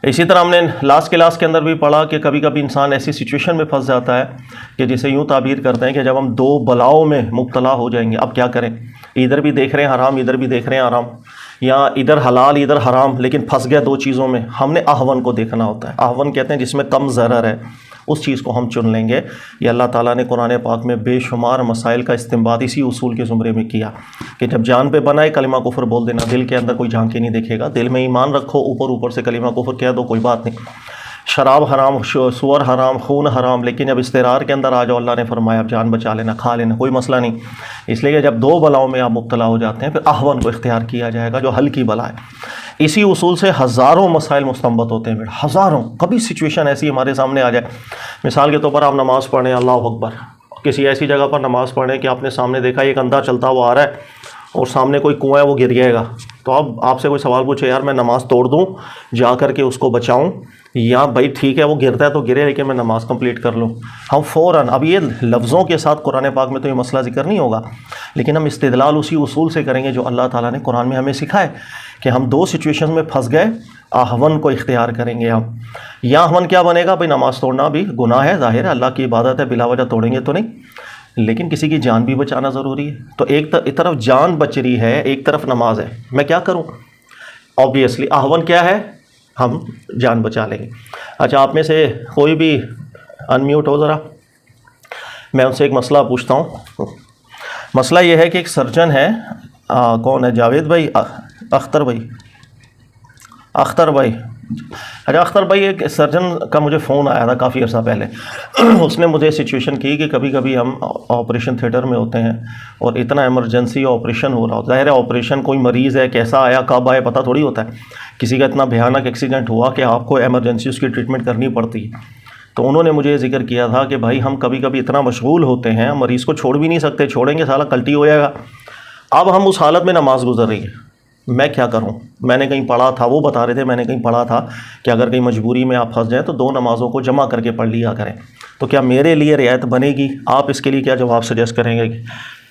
اسی طرح ہم نے لاسٹ کلاس کے اندر بھی پڑھا کہ کبھی کبھی انسان ایسی سچویشن میں پھنس جاتا ہے کہ جسے یوں تعبیر کرتے ہیں کہ جب ہم دو بلاؤں میں مبتلا ہو جائیں گے، اب کیا کریں؟ ادھر بھی دیکھ رہے ہیں حرام، ادھر بھی دیکھ رہے ہیں حرام، یا ادھر حلال ادھر حرام، لیکن پھنس گیا دو چیزوں میں۔ ہم نے احون کو دیکھنا ہوتا ہے۔ احون کہتے ہیں جس میں کم ضرر ہے، اس چیز کو ہم چن لیں گے۔ یہ اللہ تعالیٰ نے قرآن پاک میں بے شمار مسائل کا استنباط اسی اصول کے زمرے میں کیا کہ جب جان پہ بنائے کلمہ کفر بول دینا، دل کے اندر کوئی جھانک کے نہیں دیکھے گا، دل میں ایمان رکھو، اوپر سے کلمہ کفر کہہ دو، کوئی بات نہیں۔ شراب حرام، سور حرام، خون حرام، لیکن جب استقرار کے اندر آ جاؤ، اللہ نے فرمایا اب جان بچا لینا، کھا لینا، کوئی مسئلہ نہیں۔ اس لیے کہ جب دو بلاؤں میں آپ مبتلا ہو جاتے ہیں پھر احون کو اختیار کیا جائے گا جو ہلکی بلا ہے۔ اسی اصول سے ہزاروں مسائل مستنبط ہوتے ہیں، ہزاروں۔ کبھی سچویشن ایسی ہمارے سامنے آ جائے، مثال کے طور پر آپ نماز پڑھیں، اللہ اکبر، کسی ایسی جگہ پر نماز پڑھیں کہ آپ نے سامنے دیکھا ایک اندھا چلتا ہوا آ رہا ہے اور سامنے کوئی کنواں ہے وہ گر جائے گا، تو اب آپ سے کوئی سوال پوچھے، یار میں نماز توڑ دوں جا کر کے اس کو بچاؤں، یا بھائی ٹھیک ہے وہ گرتا ہے تو گرے لیکن میں نماز کمپلیٹ کر لوں؟ ہم فوراً، اب یہ لفظوں کے ساتھ قرآن پاک میں تو یہ مسئلہ ذکر نہیں ہوگا، لیکن ہم استدلال اسی اصول سے کریں گے جو اللہ تعالیٰ نے قرآن میں ہمیں سکھائے کہ ہم دو سچویشن میں پھنس گئے، احون کو اختیار کریں گے ہم۔ یا احون کیا بنے گا؟ بھائی نماز توڑنا بھی گناہ ہے، ظاہر ہے اللہ کی عبادت ہے، بلا وجہ توڑیں گے تو نہیں، لیکن کسی کی جان بھی بچانا ضروری ہے۔ تو ایک طرف جان بچ رہی ہے، ایک طرف نماز ہے، میں کیا کروں؟ آبویسلی احون کیا ہے؟ ہم جان بچا لیں گے۔ اچھا، آپ میں سے کوئی بھی انمیوٹ ہو ذرا، میں ان سے ایک مسئلہ پوچھتا ہوں۔ مسئلہ یہ ہے کہ ایک سرجن ہے، کون ہے؟ جاوید بھائی، اختر بھائی، اچھا اختر بھائی، ایک سرجن کا مجھے فون آیا تھا کافی عرصہ پہلے۔ اس نے مجھے سچویشن کی کہ کبھی کبھی ہم آپریشن تھیٹر میں ہوتے ہیں اور اتنا ایمرجنسی آپریشن ہو رہا ہوتا ہے، ظاہر ہے آپریشن کوئی مریض ہے، کیسا آیا کب آیا پتہ تھوڑی ہوتا ہے، کسی کا اتنا بھیانک ایکسیڈنٹ ہوا کہ آپ کو ایمرجنسی اس کی ٹریٹمنٹ کرنی پڑتی ہے۔ تو انہوں نے مجھے یہ ذکر کیا تھا کہ بھائی ہم کبھی کبھی اتنا مشغول ہوتے ہیں، مریض کو چھوڑ بھی نہیں سکتے، چھوڑیں گے سالہ کلٹی ہو جائے گا۔ اب ہم اس حالت میں نماز گزر رہی ہے، میں کیا کروں؟ میں نے کہیں پڑھا تھا، وہ بتا رہے تھے، میں نے کہیں پڑھا تھا کہ اگر کہیں مجبوری میں آپ پھنس جائیں تو دو نمازوں کو جمع کر کے پڑھ لیا کریں۔ تو کیا میرے لیے رعایت بنے گی؟ آپ اس کے لیے کیا جواب سجیسٹ کریں گے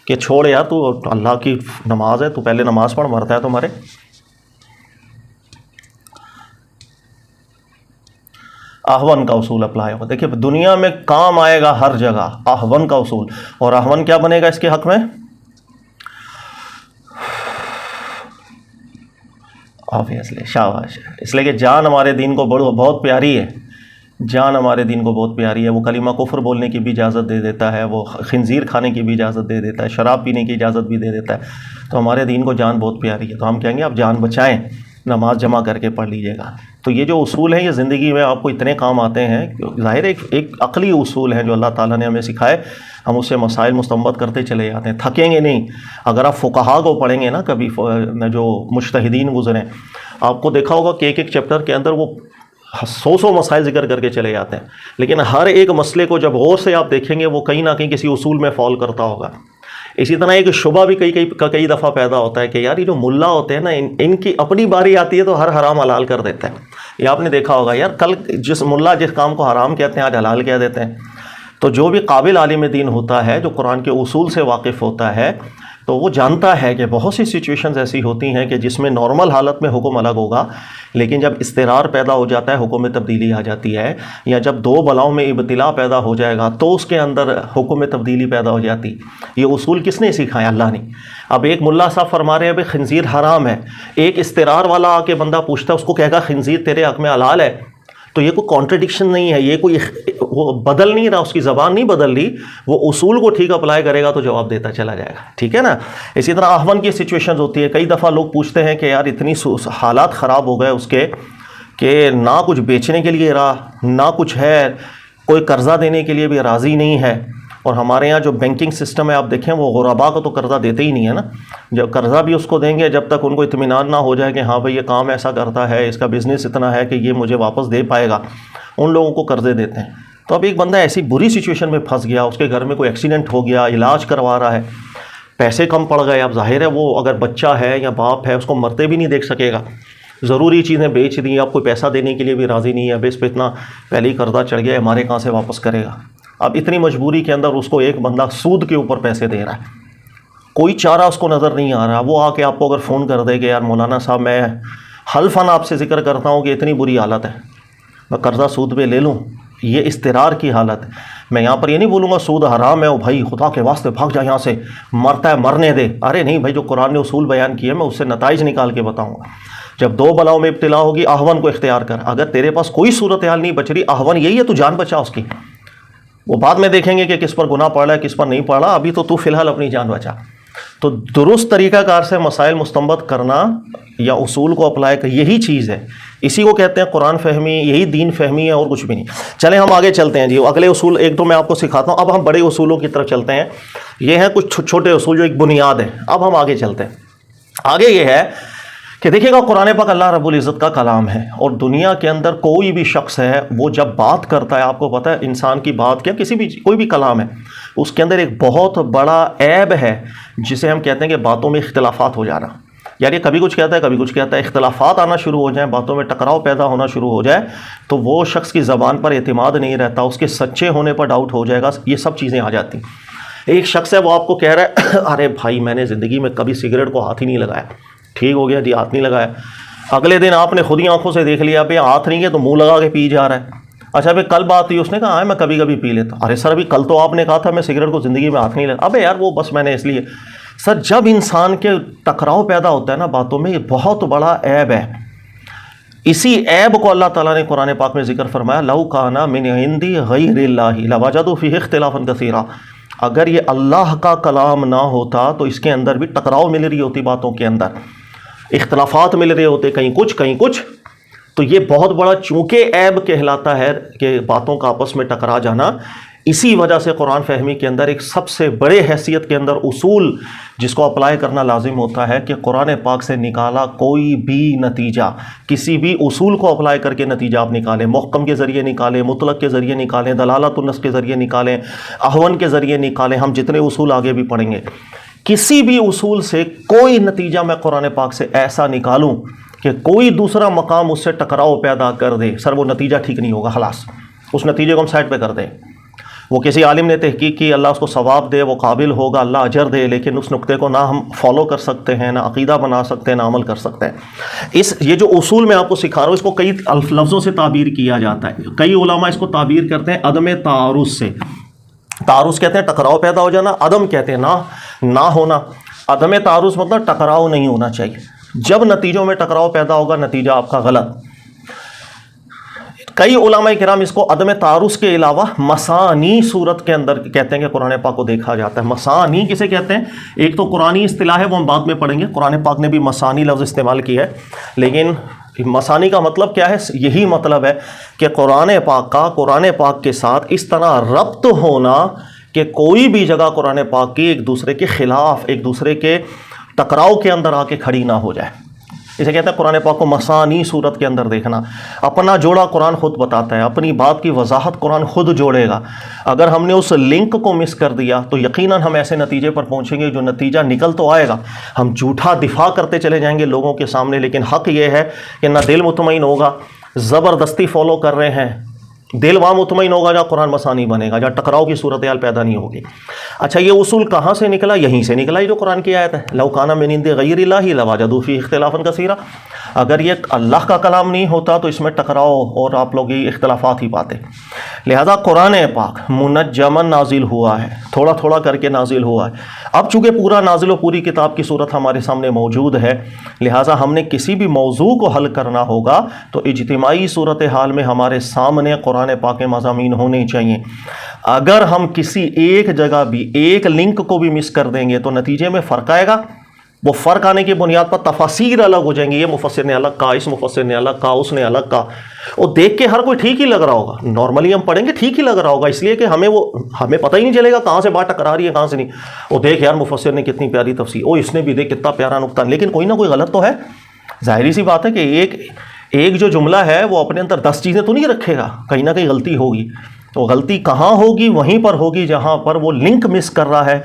کہ چھوڑ یار، تو اللہ کی نماز ہے، تو پہلے نماز پڑھ، مرتا ہے تمہارے؟ احون کا اصول اپلائی ہوگا۔ دیکھیے دنیا میں کام آئے گا ہر جگہ احون کا اصول، اور احون کیا بنے گا اس کے حق میں؟ آبویسلی، شاباش، اس لیے کہ جان ہمارے دین کو بہت پیاری ہے، جان ہمارے دین کو بہت پیاری ہے۔ وہ کلمہ کفر بولنے کی بھی اجازت دے دیتا ہے، وہ خنزیر کھانے کی بھی اجازت دے دیتا ہے، شراب پینے کی اجازت بھی دے دیتا ہے۔ تو ہمارے دین کو جان بہت پیاری ہے، تو ہم کہیں گے آپ جان بچائیں، نماز جمع کر کے پڑھ لیجیے گا۔ تو یہ جو اصول ہیں یہ زندگی میں آپ کو اتنے کام آتے ہیں، ظاہر ایک عقلی اصول ہیں جو اللہ تعالیٰ نے ہمیں سکھائے، ہم اس سے مسائل مستنبط کرتے چلے جاتے ہیں، تھکیں گے نہیں۔ اگر آپ فقہا کو پڑھیں گے نا، کبھی جو مجتہدین گزرے، آپ کو دیکھا ہوگا کہ ایک چیپٹر کے اندر وہ سو مسائل ذکر کر کے چلے جاتے ہیں، لیکن ہر ایک مسئلے کو جب غور سے آپ دیکھیں گے وہ کہیں نہ کہیں کسی اصول میں فال کرتا ہوگا۔ اسی طرح ایک شبہ بھی کئی دفعہ پیدا ہوتا ہے کہ یار یہ جو ملا ہوتے ہیں نا، ان کی اپنی باری آتی ہے تو ہر حرام حلال کر دیتا ہے۔ یہ آپ نے دیکھا ہوگا، یار کل جس ملا جس کام کو حرام کہتے ہیں آج حلال کہہ دیتے ہیں۔ تو جو بھی قابل عالم دین ہوتا ہے، جو قرآن کے اصول سے واقف ہوتا ہے، تو وہ جانتا ہے کہ بہت سی سچویشنز ایسی ہوتی ہیں کہ جس میں نارمل حالت میں حکم الگ ہوگا، لیکن جب اضطرار پیدا ہو جاتا ہے حکم میں تبدیلی آ جاتی ہے، یا جب دو بلاؤں میں ابتلا پیدا ہو جائے گا تو اس کے اندر حکم میں تبدیلی پیدا ہو جاتی۔ یہ اصول کس نے سکھایا؟ اللہ نے۔ اب ایک ملا صاحب فرما رہے ہیں بھائی خنزیر حرام ہے، ایک اضطرار والا آ کے بندہ پوچھتا ہے، اس کو کہے گا خنزیر تیرے حق میں حلال ہے، تو یہ کوئی کانٹرڈکشن نہیں ہے، یہ کوئی وہ بدل نہیں رہا، اس کی زبان نہیں بدل رہی، وہ اصول کو ٹھیک اپلائی کرے گا تو جواب دیتا چلا جائے گا، ٹھیک ہے نا۔ اسی طرح احون کی سچویشنز ہوتی ہے، کئی دفعہ لوگ پوچھتے ہیں کہ یار اتنی حالات خراب ہو گئے اس کے کہ نہ کچھ بیچنے کے لیے رہا، نہ کچھ ہے، کوئی قرضہ دینے کے لیے بھی راضی نہیں ہے۔ اور ہمارے یہاں جو بینکنگ سسٹم ہے آپ دیکھیں، وہ غربا کو تو قرضہ دیتے ہی نہیں ہے نا، جب قرضہ بھی اس کو دیں گے جب تک ان کو اطمینان نہ ہو جائے کہ ہاں بھائی یہ کام ایسا کرتا ہے، اس کا بزنس اتنا ہے کہ یہ مجھے واپس دے پائے گا، ان لوگوں کو قرضے دیتے ہیں۔ تو اب ایک بندہ ایسی بری سچویشن میں پھنس گیا، اس کے گھر میں کوئی ایکسیڈنٹ ہو گیا، علاج کروا رہا ہے، پیسے کم پڑ گئے، اب ظاہر ہے وہ اگر بچہ ہے یا باپ ہے اس کو مرتے بھی نہیں دیکھ سکے گا، ضروری چیزیں بیچ دی، اب کوئی پیسہ دینے کے لیے بھی راضی نہیں ہے، اب اس پہ اتنا پہلے ہی قرضہ چڑھ گیا، ہمارے کہاں سے واپس کرے گا۔ اب اتنی مجبوری کے اندر اس کو ایک بندہ سود کے اوپر پیسے دے رہا ہے، کوئی چارہ اس کو نظر نہیں آ رہا، وہ آ کے آپ کو اگر فون کر دے کہ یار مولانا صاحب میں حلفاً آپ سے ذکر کرتا ہوں کہ اتنی بری حالت ہے، میں قرضہ سود پہ لے لوں، یہ استقرار کی حالت ہے۔ میں یہاں پر یہ نہیں بولوں گا سود حرام ہے، او بھائی خدا کے واسطے بھاگ جا یہاں سے، مرتا ہے مرنے دے، ارے نہیں بھائی، جو قرآن نے اصول بیان کیے میں اس سے نتائج نکال کے بتاؤں گا۔ جب دو بلاؤں میں ابتلا ہوگی احون کو اختیار کر، اگر تیرے پاس کوئی صورتحال نہیں بچ رہی، احون یہی ہے، تو جان بچا اس کی، وہ بعد میں دیکھیں گے کہ کس پر گناہ پڑ رہا ہے کس پر نہیں پڑ رہا، ابھی تو فی الحال اپنی جان بچا۔ تو درست طریقہ کار سے مسائل مستنبط کرنا یا اصول کو اپلائی کر، یہی چیز ہے، اسی کو کہتے ہیں قرآن فہمی، یہی دین فہمی ہے اور کچھ بھی نہیں۔ چلیں ہم آگے چلتے ہیں جی، اگلے اصول ایک تو میں آپ کو سکھاتا ہوں، اب ہم بڑے اصولوں کی طرف چلتے ہیں، یہ ہیں کچھ چھوٹے اصول جو ایک بنیاد ہے۔ اب ہم آگے چلتے ہیں، آگے یہ ہے کہ دیکھیے گا قرآن پاک اللہ رب العزت کا کلام ہے، اور دنیا کے اندر کوئی بھی شخص ہے وہ جب بات کرتا ہے، آپ کو پتہ ہے انسان کی بات کیا، کسی بھی کوئی بھی کلام ہے، اس کے اندر ایک بہت بڑا عیب ہے جسے ہم کہتے ہیں کہ باتوں میں اختلافات ہو جانا، یعنی کبھی کچھ کہتا ہے کبھی کچھ کہتا ہے، اختلافات آنا شروع ہو جائیں، باتوں میں ٹکراؤ پیدا ہونا شروع ہو جائے تو وہ شخص کی زبان پر اعتماد نہیں رہتا، اس کے سچے ہونے پر ڈاؤٹ ہو جائے گا، یہ سب چیزیں آ جاتی ہیں۔ ایک شخص ہے وہ آپ کو کہہ رہا ہے ارے بھائی میں نے زندگی میں کبھی سگریٹ کو ہاتھ ہی نہیں لگایا، ٹھیک ہو گیا جی، ہاتھ نہیں لگایا، اگلے دن آپ نے خود ہی آنکھوں سے دیکھ لیا پہ ہاتھ نہیں ہے تو منہ لگا کے پی جا رہا ہے۔ اچھا بھائی کل بات ہوئی، اس نے کہا میں کبھی کبھی پی لیتا ہوں، ارے سر ابھی کل تو آپ نے کہا تھا میں سگریٹ کو زندگی میں ہاتھ نہیں لگا، ابے یار وہ بس میں نے اس لیے۔ سر جب انسان کے ٹکراؤ پیدا ہوتا ہے نا باتوں میں، یہ بہت بڑا عیب ہے، اسی عیب کو اللہ تعالیٰ نے قرآن پاک میں ذکر فرمایا، لو کان من عند غیر اللہ لوجدوا فیہ اختلافا کثیرا، اگر یہ اللہ کا کلام نہ ہوتا تو اس کے اندر بھی ٹکراؤ مل رہی ہوتی، باتوں کے اندر اختلافات مل رہے ہوتے، کہیں کچھ۔ تو یہ بہت بڑا چونکہ عیب کہلاتا ہے کہ باتوں کا آپس میں ٹکرا جانا، اسی وجہ سے قرآن فہمی کے اندر ایک سب سے بڑے حیثیت کے اندر اصول جس کو اپلائی کرنا لازم ہوتا ہے کہ قرآن پاک سے نکالا کوئی بھی نتیجہ، کسی بھی اصول کو اپلائی کر کے نتیجہ آپ نکالیں، محکم کے ذریعے نکالیں، مطلق کے ذریعے نکالیں، دلالت النص کے ذریعے نکالیں، احون کے ذریعے نکالیں، ہم جتنے اصول آگے بھی پڑھیں گے، کسی بھی اصول سے کوئی نتیجہ میں قرآن پاک سے ایسا نکالوں کہ کوئی دوسرا مقام اس سے ٹکراؤ پیدا کر دے، سر وہ نتیجہ ٹھیک نہیں ہوگا، خلاص اس نتیجے کو ہم سائڈ پہ کر دیں۔ وہ کسی عالم نے تحقیق کی، اللہ اس کو ثواب دے، وہ قابل ہوگا، اللہ اجر دے، لیکن اس نقطے کو نہ ہم فالو کر سکتے ہیں، نہ عقیدہ بنا سکتے ہیں، نہ عمل کر سکتے ہیں۔ یہ جو اصول میں آپ کو سکھا رہا ہوں، اس کو کئی لفظوں سے تعبیر کیا جاتا ہے، کئی علماء اس کو تعبیر کرتے ہیں عدم تعارض سے۔ تعارض کہتے ہیں ٹکراؤ پیدا ہو جانا، عدم کہتے ہیں نہ ہونا۔ عدم تعارض مطلب ٹکراؤ نہیں ہونا چاہیے، جب نتیجوں میں ٹکراؤ پیدا ہوگا نتیجہ آپ کا غلط۔ کئی علماء کرام اس کو عدم تعارض کے علاوہ مثانی صورت کے اندر کہتے ہیں کہ قرآن پاک کو دیکھا جاتا ہے۔ مثانی کسے کہتے ہیں؟ ایک تو قرآنی اصطلاح ہے، وہ ہم بعد میں پڑھیں گے، قرآن پاک نے بھی مثانی لفظ استعمال کیا ہے، لیکن مثانی کا مطلب کیا ہے؟ یہی مطلب ہے کہ قرآن پاک کا قرآن پاک کے ساتھ اس طرح ربط ہونا کہ کوئی بھی جگہ قرآن پاک کی ایک دوسرے کے خلاف، ایک دوسرے کے ٹکراؤ کے اندر آ کے کھڑی نہ ہو جائے، اسے کہتے ہیں قرآن پاک کو مثانی صورت کے اندر دیکھنا۔ اپنا جوڑا قرآن خود بتاتا ہے، اپنی بات کی وضاحت قرآن خود جوڑے گا۔ اگر ہم نے اس لنک کو مس کر دیا تو یقیناً ہم ایسے نتیجے پر پہنچیں گے جو نتیجہ نکل تو آئے گا، ہم جھوٹا دفاع کرتے چلے جائیں گے لوگوں کے سامنے، لیکن حق یہ ہے کہ نہ دل مطمئن ہوگا، زبردستی فالو کر رہے ہیں، دل وہاں مطمئن ہوگا جہاں قرآن مثانی بنے گا، جہاں ٹکراؤ کی صورتحال پیدا نہیں ہوگی۔ اچھا یہ اصول کہاں سے نکلا؟ یہیں سے نکلا، یہ جو قرآن کی آیت ہے، لو کان من عند غیر اللہ لوجدوا فیہ اختلافا کثیرا۔ اگر یہ اللہ کا کلام نہیں ہوتا تو اس میں ٹکراؤ اور آپ لوگ یہ اختلافات ہی پاتے۔ لہذا قرآن پاک منجمن نازل ہوا ہے، تھوڑا تھوڑا کر کے نازل ہوا ہے۔ اب چونکہ پورا نازل و پوری کتاب کی صورت ہمارے سامنے موجود ہے، لہذا ہم نے کسی بھی موضوع کو حل کرنا ہوگا تو اجتماعی صورتحال میں ہمارے سامنے قرآن پاک کے مضامین ہونے چاہیے۔ اگر ہم کسی ایک جگہ بھی ایک لنک کو بھی مس کر دیں گے تو نتیجے میں فرق آئے گا، وہ فرق آنے کی بنیاد پر تفاسیر الگ ہو جائیں گے، یہ مفسر نے الگ کہا، اس مفسر نے الگ کہا، اس نے الگ کہا، وہ دیکھ کے ہر کوئی ٹھیک ہی لگ رہا ہوگا، نارملی ہم پڑھیں گے ٹھیک ہی لگ رہا ہوگا، اس لیے کہ ہمیں پتہ ہی نہیں چلے گا کہاں سے بات ٹکرا رہی ہے کہاں سے نہیں۔ وہ دیکھ یار مفسر نے کتنی پیاری تفسیر، او اس نے بھی دیکھ کتنا پیارا نقطہ، لیکن کوئی نہ کوئی غلط تو ہے۔ ظاہری سی بات ہے کہ ایک جو جملہ ہے وہ اپنے اندر 10 چیزیں تو نہیں رکھے گا، کہیں نہ کہیں غلطی ہوگی۔ تو غلطی کہاں ہوگی؟ وہیں پر ہوگی جہاں پر وہ لنک مس کر رہا ہے،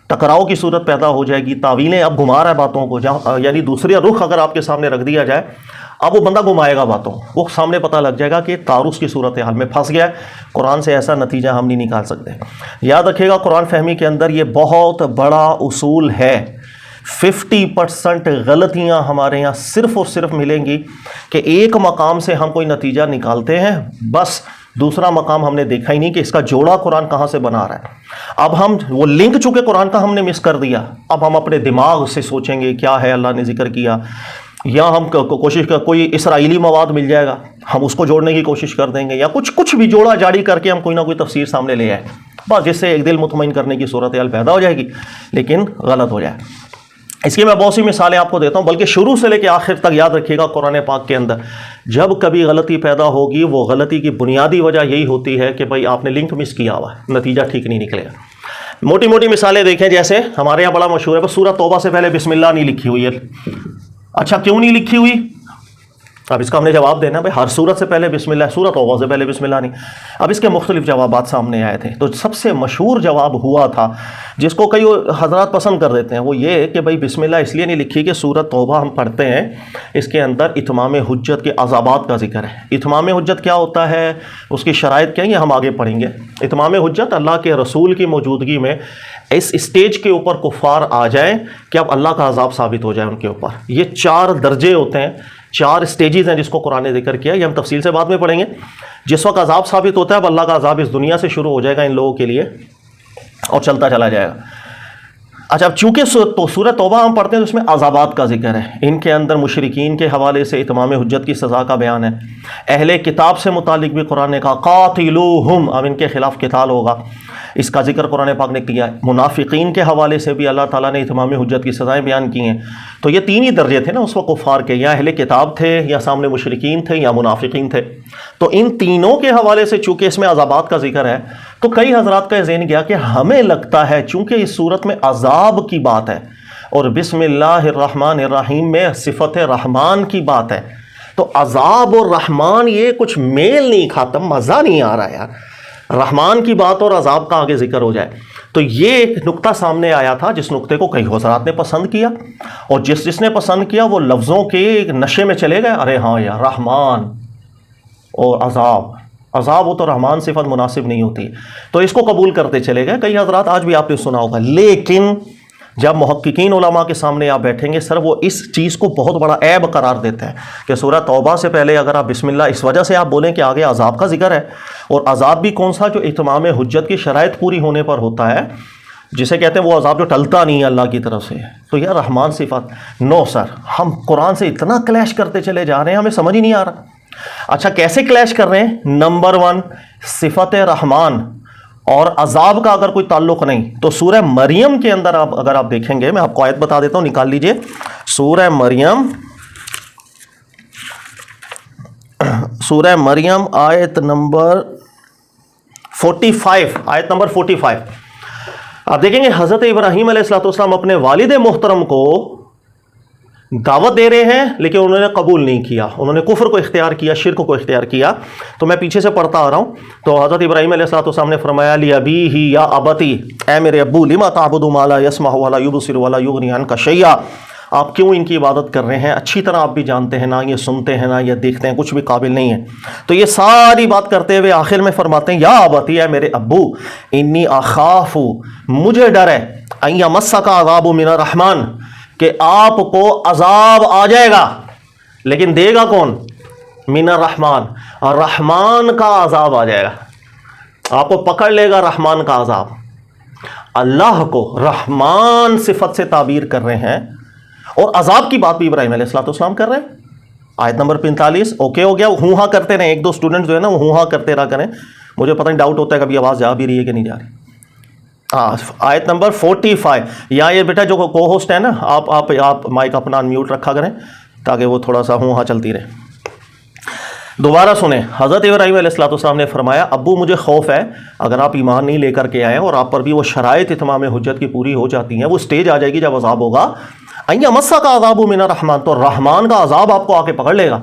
ٹکراؤ کی صورت پیدا ہو جائے گی، تعویلیں اب گھما رہا ہے باتوں کو، جہاں یعنی دوسرے رخ اگر آپ کے سامنے رکھ دیا جائے، اب وہ بندہ گھمائے گا باتوں، وہ سامنے پتہ لگ جائے گا کہ تعارض کی صورتحال میں پھنس گیا ہے، قرآن سے ایسا نتیجہ ہم نہیں نکال سکتے۔ یاد رکھیے گا قرآن فہمی کے اندر یہ بہت بڑا اصول ہے 50% غلطیاں ہمارے یہاں صرف اور صرف ملیں گی کہ ایک مقام سے ہم کوئی نتیجہ نکالتے ہیں، بس دوسرا مقام ہم نے دیکھا ہی نہیں کہ اس کا جوڑا قرآن کہاں سے بنا رہا ہے۔ اب ہم وہ لنک چونکہ قرآن کا ہم نے مس کر دیا، اب ہم اپنے دماغ سے سوچیں گے کیا ہے اللہ نے ذکر کیا، یا ہم کوشش کر کوئی اسرائیلی مواد مل جائے گا ہم اس کو جوڑنے کی کوشش کر دیں گے، یا کچھ بھی جوڑا جاڑی کر کے ہم کوئی نہ کوئی تفسیر سامنے لے آئیں، بس جس سے ایک دل مطمئن کرنے کی صورتحال پیدا ہو جائے گی لیکن غلط ہو جائے۔ اس کی میں بہت سی مثالیں آپ کو دیتا ہوں، بلکہ شروع سے لے کے آخر تک یاد رکھیے گا قرآن پاک کے اندر جب کبھی غلطی پیدا ہوگی وہ غلطی کی بنیادی وجہ یہی ہوتی ہے کہ بھائی آپ نے لنک مس کیا ہوا ہے، نتیجہ ٹھیک نہیں نکلے گا۔ موٹی موٹی مثالیں دیکھیں، جیسے ہمارے یہاں بڑا مشہور ہے بس سورہ توبہ سے پہلے بسم اللہ نہیں لکھی ہوئی ہے۔ اچھا کیوں نہیں لکھی ہوئی؟ اب اس کا ہم نے جواب دینا بھائی ہر سورت سے پہلے بسم اللہ، سورۃ توبہ سے پہلے بسم اللہ نہیں۔ اب اس کے مختلف جوابات سامنے آئے تھے، تو سب سے مشہور جواب ہوا تھا جس کو کئی حضرات پسند کر دیتے ہیں، وہ یہ کہ بھائی بسم اللہ اس لیے نہیں لکھی کہ سورۃ توبہ ہم پڑھتے ہیں اس کے اندر اتمام حجت کے عذابات کا ذکر ہے۔ اتمام حجت کیا ہوتا ہے، اس کی شرائط کیا ہیں، یہ ہم آگے پڑھیں گے۔ اتمام حجت اللہ کے رسول کی موجودگی میں اس اسٹیج کے اوپر کفار آ جائیں کہ اب اللہ کا عذاب ثابت ہو جائے ان کے اوپر۔ یہ 4 درجے ہوتے ہیں، 4 اسٹیجز ہیں جس کو قرآن نے ذکر کیا، یہ ہم تفصیل سے بعد میں پڑھیں گے۔ جس وقت عذاب ثابت ہوتا ہے اب اللہ کا عذاب اس دنیا سے شروع ہو جائے گا ان لوگوں کے لیے اور چلتا چلا جائے گا۔ اچھا اب چونکہ سورۃ توبہ ہم پڑھتے ہیں تو اس میں عذابات کا ذکر ہے، ان کے اندر مشرکین کے حوالے سے اتمام حجت کی سزا کا بیان ہے۔ اہل کتاب سے متعلق بھی قرآن نے کہا قاتلوہم، اب ان کے خلاف قتال ہوگا، اس کا ذکر قرآن پاک نے کیا ہے۔ منافقین کے حوالے سے بھی اللہ تعالیٰ نے اتمام حجت کی سزائیں بیان کی ہیں۔ تو یہ 3 ہی درجے تھے نا اس وقت کفار کے، یا اہل کتاب تھے یا سامنے مشرکین تھے یا منافقین تھے۔ تو ان تینوں کے حوالے سے چونکہ اس میں عذابات کا ذکر ہے تو کئی حضرات کا ذہن گیا کہ ہمیں لگتا ہے چونکہ اس صورت میں عذاب کی بات ہے اور بسم اللہ الرحمن الرحیم میں صفت رحمان کی بات ہے، تو عذاب اور رحمان یہ کچھ میل نہیں کھاتا، مزہ نہیں آ رہا یار، رحمان کی بات اور عذاب کا آگے ذکر ہو جائے۔ تو یہ ایک نقطہ سامنے آیا تھا جس نقطے کو کئی حضرات نے پسند کیا، اور جس نے پسند کیا وہ لفظوں کے نشے میں چلے گئے، ارے ہاں یار رحمان اور عذاب ہو تو رحمان صفت مناسب نہیں ہوتی، تو اس کو قبول کرتے چلے گئے کئی حضرات، آج بھی آپ نے سنا ہوگا۔ لیکن جب محققین علماء کے سامنے آپ بیٹھیں گے سر وہ اس چیز کو بہت بڑا عیب قرار دیتے ہیں کہ سورہ توبہ سے پہلے اگر آپ بسم اللہ اس وجہ سے آپ بولیں کہ آگے عذاب کا ذکر ہے، اور عذاب بھی کون سا، جو اتمام حجت کی شرائط پوری ہونے پر ہوتا ہے، جسے کہتے ہیں وہ عذاب جو ٹلتا نہیں ہے اللہ کی طرف سے، تو یہ رحمان صفت نو سر، ہم قرآن سے اتنا کلیش کرتے چلے جا رہے ہیں ہمیں سمجھ ہی نہیں آ رہا۔ اچھا کیسے کلیش کر رہے ہیں؟ نمبر 1 صفت رحمان اور عذاب کا اگر کوئی تعلق نہیں، تو سورہ مریم کے اندر اگر آپ دیکھیں گے، میں آپ کو آیت بتا دیتا ہوں، نکال لیجئے سورہ مریم آیت نمبر 45، آیت نمبر 45 آپ دیکھیں گے حضرت ابراہیم علیہ السلام اپنے والد محترم کو دعوت دے رہے ہیں لیکن انہوں نے قبول نہیں کیا، انہوں نے کفر کو اختیار کیا، شرک کو اختیار کیا۔ تو میں پیچھے سے پڑھتا آ رہا ہوں، تو حضرت ابراہیم علیہ السلام نے فرمایا لِأَبِيهِ یا ابتی، اے میرے ابو، لِمَا تَعْبُدُ مَا لَا يَسْمَعُ وَلَا يُبْصِرُ وَلَا يُغْنِي عَنْكَ شَيْئًا، آپ کیوں ان کی عبادت کر رہے ہیں؟ اچھی طرح آپ بھی جانتے ہیں، نہ یہ سنتے ہیں نہ یہ دیکھتے ہیں، کچھ بھی قابل نہیں ہے۔ تو یہ ساری بات کرتے ہوئے آخر میں فرماتے ہیں یا ابتی، اے میرے ابو، انی اخاف، مجھے ڈر ہے، ان یمسک عذاب من الرحمن، کہ آپ کو عذاب آ جائے گا، لیکن دے گا کون؟ من الرحمن، اور رحمان کا عذاب آ جائے گا، آپ کو پکڑ لے گا رحمان کا عذاب۔ اللہ کو رحمان صفت سے تعبیر کر رہے ہیں، اور عذاب کی بات بھی ابراہیم علیہ السلام کر رہے ہیں۔ آیت نمبر 45 اوکے ہو گیا، ہوں ہاں کرتے رہیں، 1-2 اسٹوڈنٹ جو ہے نا وہ ہوں ہاں کرتے رہا کریں، مجھے پتہ نہیں ڈاؤٹ ہوتا ہے کبھی آواز جا بھی رہی ہے کہ نہیں جا رہی۔ آیت نمبر 45، یہاں یہ بیٹا جو کو ہوسٹ ہے نا، آپ مائک اپنا انمیوٹ رکھا کریں تاکہ وہ تھوڑا سا ہوں ہاں چلتی رہے۔ دوبارہ سنیں، حضرت ابراہیم علیہ السلام نے فرمایا ابو مجھے خوف ہے اگر آپ ایمان نہیں لے کر کے آئے اور آپ پر بھی وہ شرائط اتمام حجت کی پوری ہو جاتی ہیں، وہ سٹیج آ جائے گی جب عذاب ہوگا، ان یمسک عذاب من الرحمن، تو رحمان کا عذاب آپ کو آ کے پکڑ لے گا۔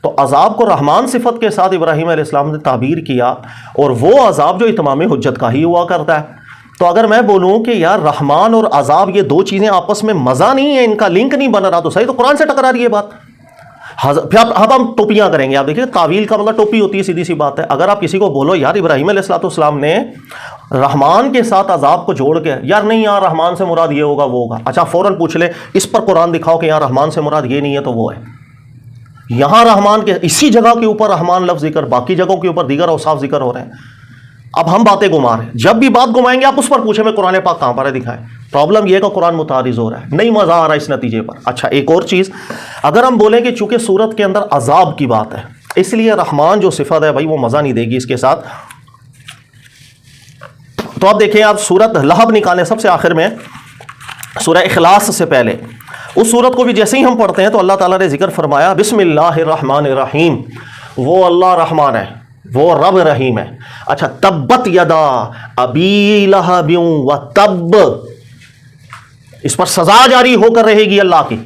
تو عذاب کو رحمان صفت کے ساتھ ابراہیم علیہ السلام نے تعبیر کیا، اور وہ عذاب جو اتمام حجت کا ہی ہوا کرتا ہے۔ تو اگر میں بولوں کہ یار رحمان اور عذاب یہ 2 چیزیں آپس میں مزہ نہیں ہے، ان کا لنک نہیں بن رہا، تو صحیح، تو قرآن سے ٹکرا رہی ہے بات۔ پھر اب ہم ٹوپیاں کریں گے، آپ دیکھیں تعویل کا مطلب ٹوپی ہوتی ہے، سیدھی سی بات ہے۔ اگر آپ کسی کو بولو یار ابراہیم علیہ السلام نے رحمان کے ساتھ عذاب کو جوڑ کے یار نہیں یار رحمان سے مراد یہ ہوگا وہ ہوگا، اچھا فوراً پوچھ لے اس پر قرآن دکھاؤ کہ یار رحمان سے مراد یہ نہیں ہے تو وہ ہے. یہاں رحمان کے اسی جگہ کے اوپر رحمان لفظ ذکر، باقی جگہوں کے اوپر دیگر اوصاف ذکر ہو رہے ہیں. اب ہم باتیں گھما رہے ہیں، جب بھی بات گھمائیں گے آپ اس پر پوچھیں میں قرآن پاک کہاں پر ہے دکھائیں. پرابلم یہ ہے کہ قرآن متعارض ہو رہا ہے، نہیں مزہ آ رہا ہے اس نتیجے پر. اچھا ایک اور چیز، اگر ہم بولیں کہ چونکہ سورت کے اندر عذاب کی بات ہے اس لیے رحمان جو صفت ہے بھائی وہ مزہ نہیں دے گی اس کے ساتھ. تو آپ دیکھیں، آپ سورت لہب نکالیں سب سے آخر میں سورہ اخلاص سے پہلے. اس سورت کو بھی جیسے ہی ہم پڑھتے ہیں تو اللہ تعالیٰ نے ذکر فرمایا بسم اللہ الرحمن الرحیم. وہ اللہ رحمان ہے، وہ رب رحیم ہے. اچھا تبت یدا ابی لہب و تب، اس پر سزا جاری ہو کر رہے گی اللہ کی.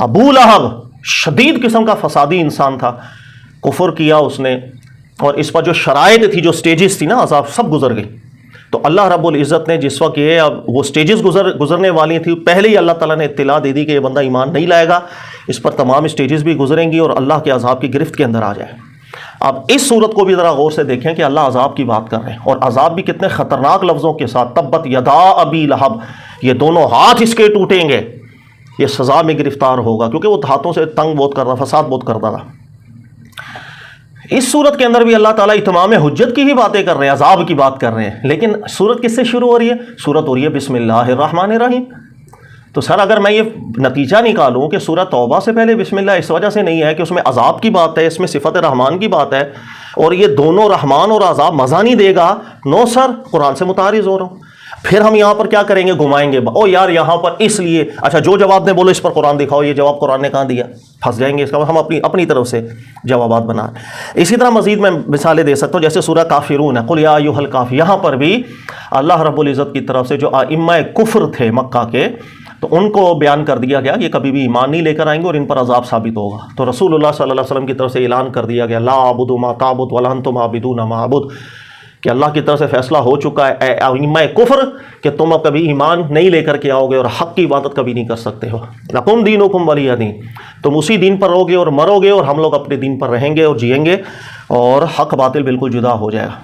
ابو لہب شدید قسم کا فسادی انسان تھا، کفر کیا اس نے، اور اس پر جو شرائط تھی جو سٹیجز تھی نا عذاب سب گزر گئی. تو اللہ رب العزت نے جس وقت یہ اب وہ سٹیجز گزرنے والی تھی پہلے ہی اللہ تعالیٰ نے اطلاع دے دی کہ یہ بندہ ایمان نہیں لائے گا، اس پر تمام سٹیجز بھی گزریں گی اور اللہ کے عذاب کی گرفت کے اندر آ جائے. اب اس صورت کو بھی ذرا غور سے دیکھیں کہ اللہ عذاب کی بات کر رہے ہیں، اور عذاب بھی کتنے خطرناک لفظوں کے ساتھ. تبت یدا ابی لہب، یہ دونوں ہاتھ اس کے ٹوٹیں گے، یہ سزا میں گرفتار ہوگا کیونکہ وہ ہاتھوں سے تنگ بہت کرتا، فساد بہت کرتا تھا. اس صورت کے اندر بھی اللہ تعالیٰ اتمام حجت کی ہی باتیں کر رہے ہیں، عذاب کی بات کر رہے ہیں. لیکن صورت کس سے شروع ہو رہی ہے؟ صورت ہو رہی ہے بسم اللہ الرحمن الرحیم. تو سر اگر میں یہ نتیجہ نکالوں کہ سورہ توبہ سے پہلے بسم اللہ اس وجہ سے نہیں ہے کہ اس میں عذاب کی بات ہے، اس میں صفت رحمان کی بات ہے، اور یہ دونوں رحمان اور عذاب مزہ نہیں دے گا. نو سر، قرآن سے متعارض ہو رہا ہوں. پھر ہم یہاں پر کیا کریں گے؟ گھمائیں گے. او یار یہاں پر اس لیے، اچھا جو جواب نے بولو اس پر قرآن دکھاؤ، یہ جواب قرآن نے کہاں دیا؟ پھنس جائیں گے. اس کا ہم اپنی طرف سے جوابات بنا. اسی طرح مزید میں مثالیں دے سکتا ہوں، جیسے سورہ کافرون ہے، قل یا ایھا الکافر. یہاں پر بھی اللہ رب العزت کی طرف سے جو ائمہ کفر تھے مکہ کے، تو ان کو بیان کر دیا گیا یہ کبھی بھی ایمان نہیں لے کر آئیں گے اور ان پر عذاب ثابت ہوگا. تو رسول اللہ صلی اللہ علیہ وسلم کی طرف سے اعلان کر دیا گیا لا اعبد ما تعبد ولا انتم عابدون ما اعبد، کہ اللہ کی طرف سے فیصلہ ہو چکا ہے اے ائمہ کفر کہ تم اب کبھی ایمان نہیں لے کر کے آؤ گے اور حق کی عبادت کبھی نہیں کر سکتے ہو. لکم دینکم ولی دین، تم اسی دین پر رہو گے اور مرو گے اور ہم لوگ اپنے دین پر رہیں گے اور جئیں گے اور حق باطل بالکل جدا ہو جائے گا.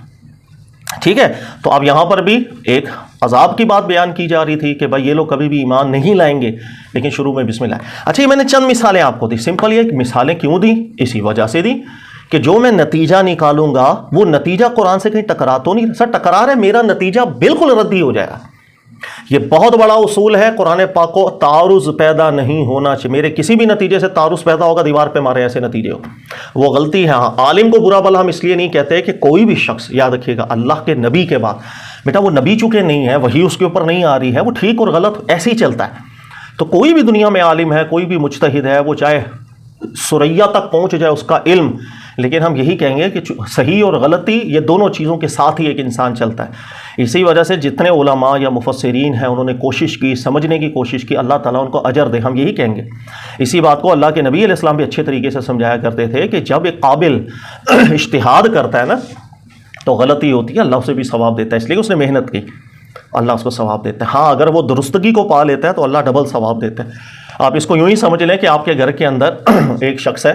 ٹھیک ہے. تو اب یہاں پر بھی ایک عذاب کی بات بیان کی جا رہی تھی کہ بھائی یہ لوگ کبھی بھی ایمان نہیں لائیں گے، لیکن شروع میں بسم اللہ. اچھا یہ میں نے چند مثالیں آپ کو دی، سمپل یہ مثالیں کیوں دی؟ اسی وجہ سے دی کہ جو میں نتیجہ نکالوں گا وہ نتیجہ قرآن سے کہیں ٹکرا تو نہیں سر؟ ٹکرا رہا ہے، میرا نتیجہ بالکل ردی ہو جائے گا. یہ بہت بڑا اصول ہے قرآن پاک کو، تعارض پیدا نہیں ہونا چاہیے. میرے کسی بھی نتیجے سے تعارض پیدا ہوگا دیوار پہ مارے ایسے نتیجے ہو، وہ غلطی ہے. ہاں عالم کو برا بھلا ہم اس لیے نہیں کہتے کہ کوئی بھی شخص، یاد رکھیے گا اللہ کے نبی کے بعد، بیٹا وہ نبی چونکہ نہیں ہے، وہی اس کے اوپر نہیں آ رہی ہے، وہ ٹھیک اور غلط ایسے ہی چلتا ہے. تو کوئی بھی دنیا میں عالم ہے، کوئی بھی مجتہد ہے، وہ چاہے ثریا تک پہنچ جائے اس کا علم، لیکن ہم یہی کہیں گے کہ صحیح اور غلطی یہ دونوں چیزوں کے ساتھ ہی ایک انسان چلتا ہے. اسی وجہ سے جتنے علماء یا مفسرین ہیں انہوں نے کوشش کی، سمجھنے کی کوشش کی، اللہ تعالیٰ ان کو اجر دے، ہم یہی کہیں گے. اسی بات کو اللہ کے نبی علیہ السلام بھی اچھے طریقے سے سمجھایا کرتے تھے کہ جب ایک قابل اجتہاد کرتا ہے نا تو غلطی ہوتی ہے، اللہ اسے بھی ثواب دیتا ہے، اس لیے اس نے محنت کی، اللہ اس کو ثواب دیتا ہے. ہاں اگر وہ درستگی کو پا لیتا ہے تو اللہ ڈبل ثواب دیتا ہے. آپ اس کو یوں ہی سمجھ لیں کہ آپ کے گھر کے اندر ایک شخص ہے،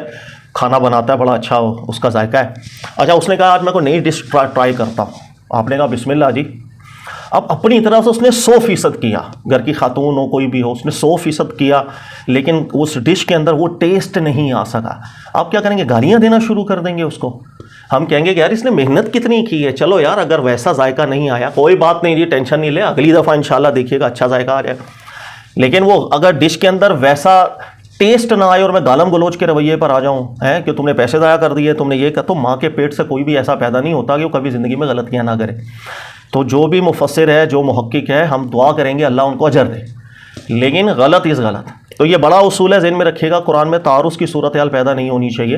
کھانا بناتا ہے، بڑا اچھا اس کا ذائقہ ہے. اچھا اس نے کہا آج میں کوئی نئی ڈش ٹرائی کرتا ہوں، آپ نے کہا بسم اللہ جی. اب اپنی طرف سے اس نے 100% کیا، گھر کی خاتون ہو کوئی بھی ہو، اس نے 100% کیا، لیکن اس ڈش کے اندر وہ ٹیسٹ نہیں آ سکا. آپ کیا کریں گے؟ گالیاں دینا شروع کر دیں گے اس کو. ہم کہیں گے کہ یار اس نے محنت کتنی کی ہے، چلو یار اگر ویسا ذائقہ نہیں آیا کوئی بات نہیں جی، ٹینشن نہیں لے، اگلی دفعہ انشاءاللہ دیکھیے گا اچھا ذائقہ آ جائے گا. لیکن وہ اگر ڈش کے اندر ویسا ٹیسٹ نہ آئے اور میں گالم گلوچ کے رویے پر آ جاؤں کہ تم نے پیسے ضائع کر دیے، تم نے یہ کہا، تو ماں کے پیٹ سے کوئی بھی ایسا پیدا نہیں ہوتا کہ وہ کبھی زندگی میں غلطیاں نہ کرے. تو جو بھی مفسر ہے، جو محقق ہے، ہم دعا کریں گے اللہ ان کو اجر دے، لیکن غلط از غلط. تو یہ بڑا اصول ہے، ذہن میں رکھیے گا. قرآن میں تعارض کی صورتحال پیدا نہیں ہونی چاہیے.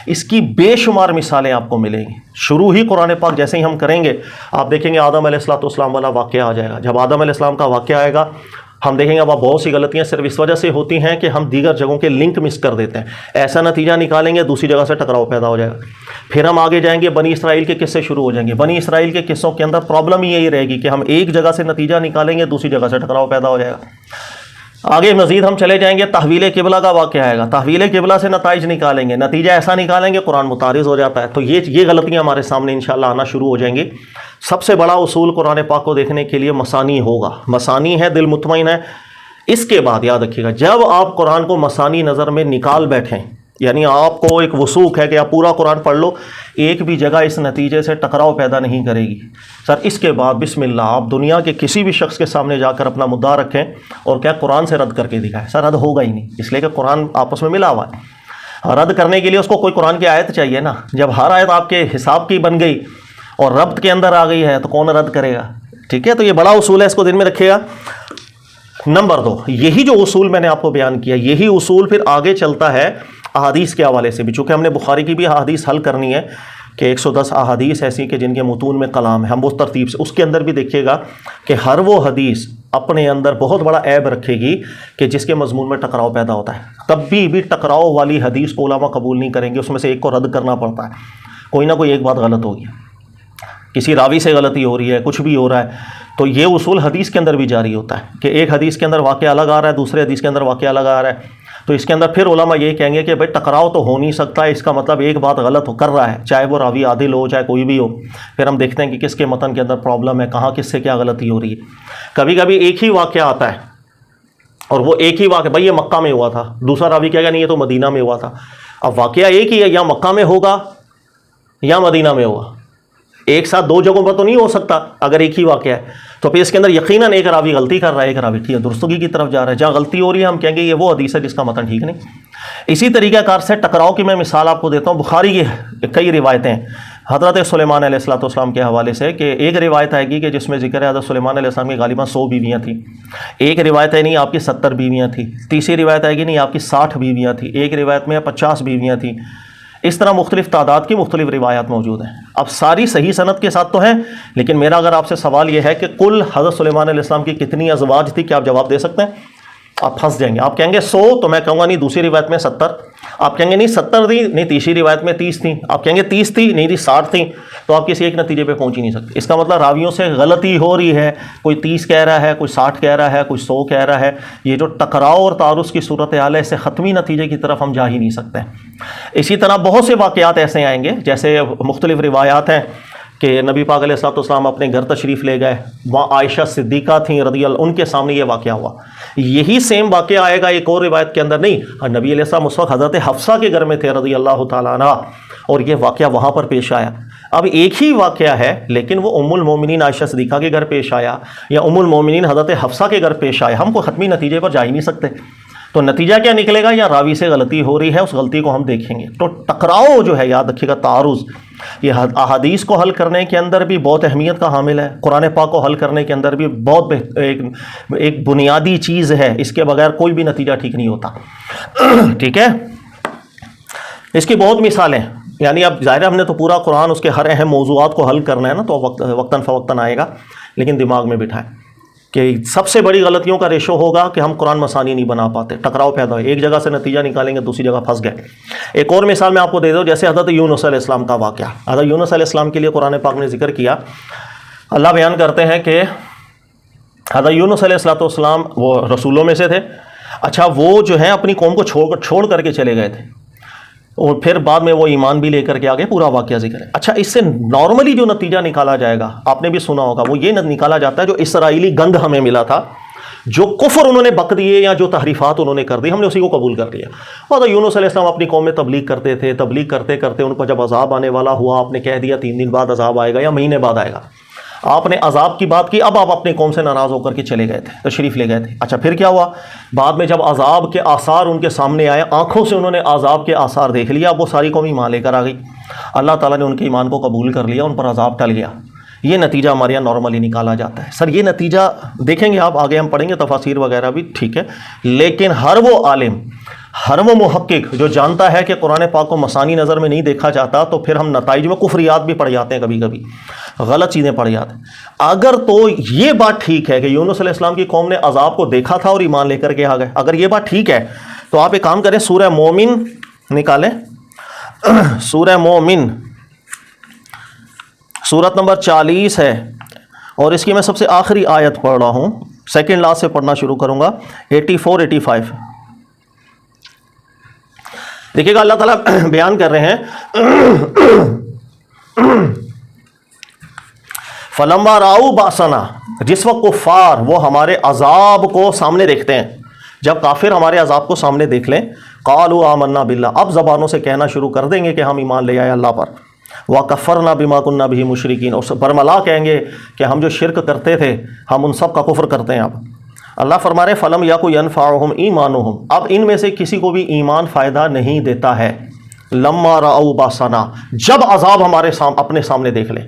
اس کی بے شمار مثالیں آپ کو ملیں گی. شروع ہی قرآن پاک جیسے ہی ہم کریں گے آپ دیکھیں گے آدم علیہ السلام والا واقعہ آ جائے گا. جب آدم علیہ السلام کا واقعہ آئے گا ہم دیکھیں گے وہاں بہت سی غلطیاں صرف اس وجہ سے ہوتی ہیں کہ ہم دیگر جگہوں کے لنک مس کر دیتے ہیں. ایسا نتیجہ نکالیں گے دوسری جگہ سے ٹکراؤ پیدا ہو جائے گا. پھر ہم آگے جائیں گے، بنی اسرائیل کے قصے شروع ہو جائیں گے. بنی اسرائیل کے قصوں کے اندر پرابلم ہی یہی رہے گی کہ ہم ایک جگہ سے نتیجہ نکالیں گے دوسری جگہ سے ٹکراؤ پیدا ہو جائے گا. آگے مزید ہم چلے جائیں گے، تحویل قبلہ کا واقعہ آئے گا، تحویل قبلہ سے نتائج نکالیں گے، نتیجہ ایسا نکالیں گے قرآن متعارض ہو جاتا ہے. تو یہ غلطیاں ہمارے سامنے انشاءاللہ آنا شروع ہو جائیں گی. سب سے بڑا اصول قرآن پاک کو دیکھنے کے لیے مثانی ہوگا. مثانی ہے، دل مطمئن ہے. اس کے بعد یاد رکھیے گا، جب آپ قرآن کو مثانی نظر میں نکال بیٹھیں، یعنی آپ کو ایک وثوق ہے کہ آپ پورا قرآن پڑھ لو، ایک بھی جگہ اس نتیجے سے ٹکراؤ پیدا نہیں کرے گی. سر اس کے بعد بسم اللہ آپ دنیا کے کسی بھی شخص کے سامنے جا کر اپنا مدعا رکھیں اور کیا قرآن سے رد کر کے دکھائیں. سر رد ہوگا ہی نہیں، اس لیے کہ قرآن آپس میں ملا ہوا ہے. رد کرنے کے لیے اس کو کوئی قرآن کی آیت چاہیے نا. جب ہر آیت آپ کے حساب کی بن گئی اور ربط کے اندر آ گئی ہے تو کون رد کرے گا؟ ٹھیک ہے، تو یہ بڑا اصول ہے، اس کو دل میں رکھیے گا. نمبر 2، یہی جو اصول میں نے آپ کو بیان کیا، یہی اصول پھر آگے چلتا ہے احادیث کے حوالے سے بھی. چونکہ ہم نے بخاری کی بھی احادیث حل کرنی ہے کہ 110 احادیث ایسی کہ جن کے متون میں کلام ہے، ہم اس ترتیب سے اس کے اندر بھی دیکھیے گا کہ ہر وہ حدیث اپنے اندر بہت بڑا عیب رکھے گی کہ جس کے مضمون میں ٹکراؤ پیدا ہوتا ہے. تب بھی ٹکراؤ والی حدیث کو علماء قبول نہیں کریں گے، اس میں سے ایک کو رد کرنا پڑتا ہے. کوئی نہ کوئی ایک بات غلط ہوگی، کسی راوی سے غلطی ہو رہی ہے، کچھ بھی ہو رہا ہے. تو یہ اصول حدیث کے اندر بھی جاری ہوتا ہے کہ ایک حدیث کے اندر واقعہ الگ آ رہا ہے، دوسرے حدیث کے اندر واقعہ الگ آ رہا ہے. تو اس کے اندر پھر علماء یہ کہیں گے کہ بھائی ٹکراؤ تو ہو نہیں سکتا، اس کا مطلب ایک بات غلط کر رہا ہے، چاہے وہ راوی عادل ہو چاہے کوئی بھی ہو. پھر ہم دیکھتے ہیں کہ کس کے متن کے اندر پرابلم ہے، کہاں کس سے کیا غلطی ہو رہی ہے. کبھی کبھی ایک ہی واقعہ آتا ہے اور وہ ایک ہی واقعہ، بھائی یہ مکہ میں ہوا تھا، دوسرا راوی کہے گا نہیں یہ تو مدینہ میں ہوا تھا. اب واقعہ ایک ہی ہے، یا مکہ میں ہوگا یا مدینہ میں ہوگا، ایک ساتھ دو جگہوں پر تو نہیں ہو سکتا اگر ایک ہی واقعہ ہے. تو پھر اس کے اندر یقیناً ایک راوی غلطی کر رہا ہے، ایک راوی درستگی کی طرف جا رہا ہے. جہاں غلطی ہو رہی ہے ہم کہیں گے یہ وہ حدیث ہے جس کا متن ٹھیک نہیں. اسی طریقہ کار سے ٹکراؤ کی میں مثال آپ کو دیتا ہوں. بخاری کی کئی روایتیں حضرت سلیمان علیہ السلام کے حوالے سے، کہ ایک روایت آئے گی کہ جس میں ذکر ہے حضرت سلیمان علیہ السلام کی غالباً 100 بیویاں تھیں. ایک روایت ہے نہیں آپ کی 70 بیویاں تھیں. تیسری روایت آئے گی نہیں آپ کی 60 بیویاں تھیں. ایک روایت میں 50 بیویاں تھیں. اس طرح مختلف تعداد کی مختلف روایات موجود ہیں. اب ساری صحیح سند کے ساتھ تو ہیں، لیکن میرا اگر آپ سے سوال یہ ہے کہ کل حضرت سلیمان علیہ السلام کی کتنی ازواج تھی، کیا آپ جواب دے سکتے ہیں؟ آپ پھنس جائیں گے. آپ کہیں گے 100، تو میں کہوں گا نہیں دوسری روایت میں 70. آپ کہیں گے نہیں 70 تھی، نہیں تیسری روایت میں 30 تھیں. آپ کہیں گے 30 تھی، نہیں تھی 60 تھیں. تو آپ کسی ایک نتیجے پہ پہنچ ہی نہیں سکتے. اس کا مطلب راویوں سے غلطی ہو رہی ہے، کوئی 30 کہہ رہا ہے، کوئی 60 کہہ رہا ہے، کوئی 100 کہہ رہا ہے. یہ جو ٹکراؤ اور تعارض کی صورتحال ہے، اس سے حتمی نتیجے کی طرف ہم جا ہی نہیں سکتے. اسی طرح بہت سے واقعات ایسے آئیں گے، جیسے مختلف روایات ہیں کہ نبی پاک علیہ السلام اپنے گھر تشریف لے گئے، وہاں عائشہ صدیقہ تھیں رضی اللہ، ان کے سامنے یہ واقعہ ہوا. یہی سیم واقعہ آئے گا ایک اور روایت کے اندر، نہیں نبی علیہ السلام اس وقت حضرت حفصہ کے گھر میں تھے رضی اللہ تعالیٰ عنہ، اور یہ واقعہ وہاں پر پیش آیا. اب ایک ہی واقعہ ہے لیکن وہ ام المومنین عائشہ صدیقہ کے گھر پیش آیا یا ام المومنین حضرت حفصہ کے گھر پیش آیا. ہم کو حتمی نتیجے پر جا ہی نہیں سکتے. تو نتیجہ کیا نکلے گا؟ یا راوی سے غلطی ہو رہی ہے، اس غلطی کو ہم دیکھیں گے. تو ٹکراؤ جو ہے، یاد رکھیے گا، تعارض، یہ احادیث کو حل کرنے کے اندر بھی بہت اہمیت کا حامل ہے. قرآن پاک کو حل کرنے کے اندر بھی بہت ایک بنیادی چیز ہے. اس کے بغیر کوئی بھی نتیجہ ٹھیک نہیں ہوتا. ٹھیک ہے، اس کی بہت مثالیں. یعنی اب ظاہر ہم نے تو پورا قرآن اس کے ہر اہم موضوعات کو حل کرنا ہے نا، تو وقتاً فوقتاً آئے گا. لیکن دماغ میں بٹھائیں کہ سب سے بڑی غلطیوں کا ریشو ہوگا کہ ہم قرآن مثانی نہیں بنا پاتے. ٹکراؤ پیدا ہو، ایک جگہ سے نتیجہ نکالیں گے دوسری جگہ پھنس گئے. ایک اور مثال میں آپ کو دے دوں، جیسے حضرت یونس علیہ السلام کا واقعہ. حضرت یونس علیہ السلام کے لیے قرآن پاک نے ذکر کیا. اللہ بیان کرتے ہیں کہ حضرت یونس علیہ السلام وہ رسولوں میں سے تھے. اچھا، وہ جو ہیں اپنی قوم کو چھوڑ کر کے چلے گئے تھے، اور پھر بعد میں وہ ایمان بھی لے کر کے آگے پورا واقعہ ذکر ہے. اچھا، اس سے نارملی جو نتیجہ نکالا جائے گا، آپ نے بھی سنا ہوگا، وہ یہ نکالا جاتا ہے جو اسرائیلی گند ہمیں ملا تھا، جو کفر انہوں نے بک دیے یا جو تحریفات انہوں نے کر دی، ہم نے اسی کو قبول کر لیا. اور یونس علیہ السلام اپنی قوم میں تبلیغ کرتے تھے. تبلیغ کرتے کرتے ان کو جب عذاب آنے والا ہوا، آپ نے کہہ دیا 3 دن بعد عذاب آئے گا یا مہینے بعد آئے گا. آپ نے عذاب کی بات کی. اب آپ اپنی قوم سے ناراض ہو کر کے چلے گئے تھے، تشریف لے گئے تھے. اچھا، پھر کیا ہوا؟ بعد میں جب عذاب کے آثار ان کے سامنے آئے، آنکھوں سے انہوں نے عذاب کے آثار دیکھ لیا، اب وہ ساری قوم ایمان لے کر آ گئی. اللہ تعالیٰ نے ان کے ایمان کو قبول کر لیا، ان پر عذاب ٹل گیا. یہ نتیجہ ہمارے یہاں نارملی نکالا جاتا ہے. سر یہ نتیجہ دیکھیں گے آپ، آگے ہم پڑھیں گے تفاسیر وغیرہ بھی، ٹھیک ہے. لیکن ہر وہ عالم، ہر وہ محقق جو جانتا ہے کہ قرآن پاک کو مثانی نظر میں نہیں دیکھا جاتا، تو پھر ہم نتائج میں کفریات بھی پڑھ جاتے ہیں، کبھی کبھی غلط چیزیں پڑھ جاتے ہیں. اگر تو یہ بات ٹھیک ہے کہ یونس علیہ السلام کی قوم نے عذاب کو دیکھا تھا اور ایمان لے کر کے آ گئے، اگر یہ بات ٹھیک ہے تو آپ ایک کام کریں، سورہ مومن نکالیں. سورہ مومن سورت نمبر 40 ہے، اور اس کی میں سب سے آخری آیت پڑھ رہا ہوں، سیکنڈ لاسٹ سے پڑھنا شروع کروں گا، 84-85. دیکھیے گا اللہ تعالیٰ بیان کر رہے ہیں، فلما راؤ باسنا، جس وقت کفار وہ ہمارے عذاب کو سامنے دیکھتے ہیں، جب کافر ہمارے عذاب کو سامنے دیکھ لیں، قالوا آمنا باللہ، اب زبانوں سے کہنا شروع کر دیں گے کہ ہم ایمان لے آئے اللہ پر، وَكَفَّرْنَا بِمَا كُنَّا بِهِ مُشْرِكِينَ، اور برملا کہیں گے کہ ہم جو شرک کرتے تھے ہم ان سب کا کفر کرتے ہیں۔ اب اللہ فرما رہے فَلَمْ يَكُ يَنْفَعُهُمْ إِيمَانُهُمْ، اب ان میں سے کسی کو بھی ایمان فائدہ نہیں دیتا ہے، لَمَّا رَأَوْا بَأْسَنَا، جب عذاب ہمارے اپنے سامنے دیکھ لیں،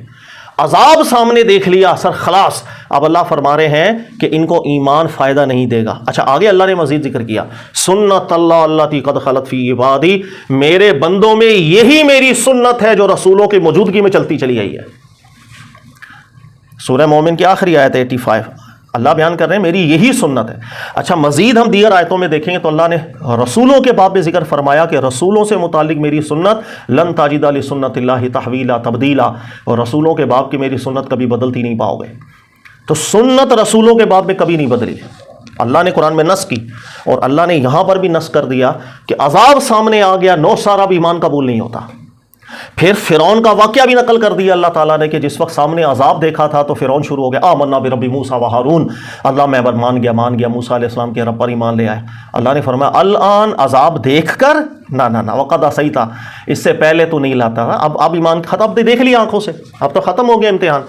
عذاب سامنے دیکھ لیا، سر خلاص، اب اللہ فرما رہے ہیں کہ ان کو ایمان فائدہ نہیں دے گا۔ اچھا آگے اللہ نے مزید ذکر کیا، سنت اللہ التی قد خلت فی عبادی، میرے بندوں میں یہی میری سنت ہے جو رسولوں کی موجودگی میں چلتی چلی آئی ہے۔ سورہ مومن کی آخری آیت 85، اللہ بیان کر رہے ہیں میری یہی سنت ہے۔ اچھا مزید ہم دیگر آیتوں میں دیکھیں گے تو اللہ نے رسولوں کے باب میں ذکر فرمایا کہ رسولوں سے متعلق میری سنت لن تجد لسنت اللہ تحویلا تبدیلا، اور رسولوں کے باب کی میری سنت کبھی بدلتی نہیں پاؤ گے۔ تو سنت رسولوں کے باب میں کبھی نہیں بدلی، اللہ نے قرآن میں نص کی، اور اللہ نے یہاں پر بھی نص کر دیا کہ عذاب سامنے آ گیا، 9 سال اب ایمان قبول نہیں ہوتا۔ پھر فرعون کا واقعہ بھی نقل کر دیا اللہ تعالیٰ نے کہ جس وقت سامنے عذاب دیکھا تھا تو فرعون شروع ہو گیا آمنا برب موسیٰ و ہارون، اللہ میں مان گیا موسیٰ علیہ السلام کے رب پر ایمان لے آئے۔ اللہ نے فرمایا الآن عذاب دیکھ کر، نہ وقد عصیت، اس سے پہلے تو نہیں لاتا تھا، اب ایمان ختم، اب دیکھ لیا آنکھوں سے، اب تو ختم ہو گیا امتحان۔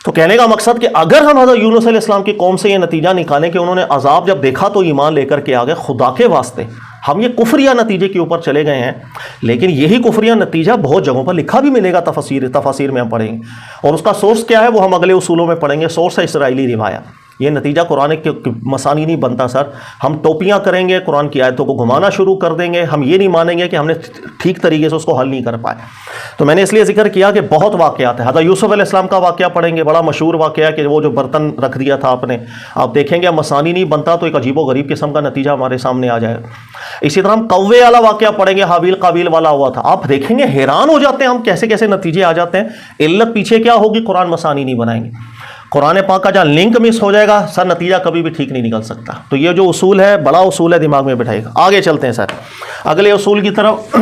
تو کہنے کا مقصد کہ اگر ہم حضرت یونس علیہ السلام کی قوم سے یہ نتیجہ نکالیں کہ انہوں نے عذاب جب دیکھا تو ایمان لے کر کے آگے، خدا کے واسطے ہم یہ کفریہ نتیجے کے اوپر چلے گئے ہیں، لیکن یہی کفریہ نتیجہ بہت جگہوں پر لکھا بھی ملے گا، تفاسیر میں ہم پڑھیں گے، اور اس کا سورس کیا ہے وہ ہم اگلے اصولوں میں پڑھیں گے۔ سورس ہے اسرائیلی روایت، یہ نتیجہ قرآن کے مسانی نہیں بنتا سر، ہم ٹوپیاں کریں گے، قرآن کی آیتوں کو گھمانا شروع کر دیں گے، ہم یہ نہیں مانیں گے کہ ہم نے ٹھیک طریقے سے اس کو حل نہیں کر پائے۔ تو میں نے اس لیے ذکر کیا کہ بہت واقعات ہیں، حضرت یوسف علیہ السلام کا واقعہ پڑھیں گے، بڑا مشہور واقعہ کہ وہ جو برتن رکھ دیا تھا آپ نے، آپ دیکھیں گے مسانی نہیں بنتا تو ایک عجیب و غریب قسم کا نتیجہ ہمارے سامنے آ جائے۔ اسی طرح ہم کوے والا واقعہ پڑھیں گے، حابیل قابیل والا ہوا تھا، آپ دیکھیں گے حیران ہو جاتے ہیں ہم کیسے کیسے نتیجے آ جاتے ہیں۔ علت پیچھے کیا ہوگی؟ قرآن مسانی نہیں بنائیں گے، قرآن پاک کا جہاں لنک مس ہو جائے گا سر نتیجہ کبھی بھی ٹھیک نہیں نکل سکتا۔ تو یہ جو اصول ہے بڑا اصول ہے، دماغ میں بٹھائے گا۔ آگے چلتے ہیں سر اگلے اصول کی طرف۔